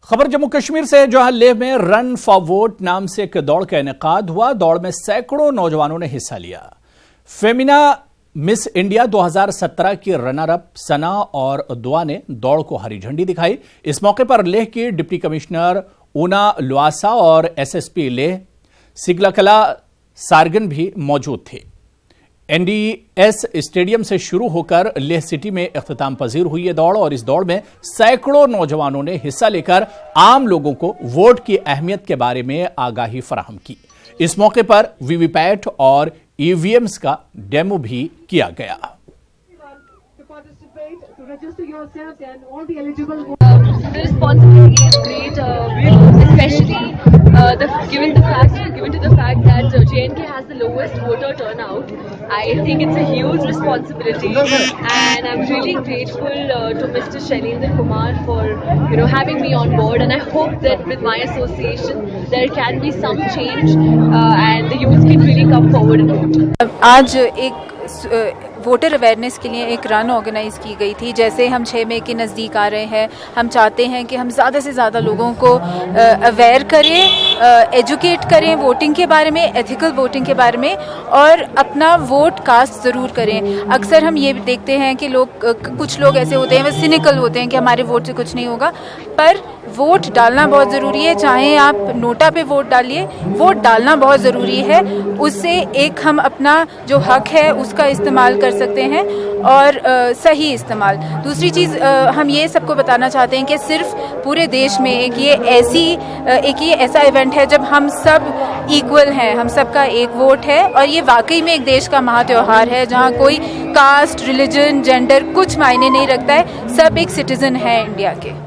खबर जम्मू कश्मीर से, जहां लेह में रन फॉर वोट नाम से एक दौड़ का इनेकाद हुआ। दौड़ में सैकड़ों नौजवानों ने हिस्सा लिया। फेमिना मिस इंडिया 2017 की रनर अप सना और दुआ ने दौड़ को हरी झंडी दिखाई। इस मौके पर लेह की डिप्टी कमिश्नर ऊना लुआसा और एसएसपी लेह सिगलाकला सारगन भी मौजूद थे। एनडीएस स्टेडियम से शुरू होकर लेह सिटी में इख्तिताम पजीर हुई ये दौड़ और इस दौड़ में सैकड़ों नौजवानों ने हिस्सा लेकर आम लोगों को वोट की अहमियत के बारे में आगाही फराहम की। इस मौके पर वीवीपैट और ईवीएम्स का डेमो भी किया गया। The responsibility is great, especially given to the fact that J&K has the lowest voter turnout. I think it's a huge responsibility, and I'm really grateful to Mr. Shailendra Kumar for having me on board. And I hope that with my association there can be some change, and the youth can really come forward and vote. आज एक voter awareness के लिए एक run organise की गई थी। जैसे हम 6 मई के नज़दीक आ रहे हैं, हम चाहते हैं कि हम ज़्यादा से ज़्यादा लोगों को अवेयर करें, एजुकेट करें वोटिंग के बारे में, एथिकल वोटिंग के बारे में, और अपना वोट कास्ट ज़रूर करें। अक्सर हम ये देखते हैं कि कुछ लोग ऐसे होते हैं, वो सिनिकल होते हैं कि हमारे वोट से कुछ नहीं होगा, पर वोट डालना बहुत ज़रूरी है। चाहे आप नोटा पे वोट डालिए, वोट डालना बहुत ज़रूरी है। उससे एक हम अपना जो हक है उसका इस्तेमाल कर सकते हैं, और सही इस्तेमाल। दूसरी चीज़ हम ये सबको बताना चाहते हैं कि सिर्फ पूरे देश में एक ये ऐसा इवेंट है जब हम सब इक्वल हैं, हम सबका एक वोट है, और ये वाकई में एक देश का महा त्योहार है जहाँ कोई कास्ट, रिलीजन, जेंडर कुछ मायने नहीं रखता है। सब एक सिटीज़न है इंडिया के।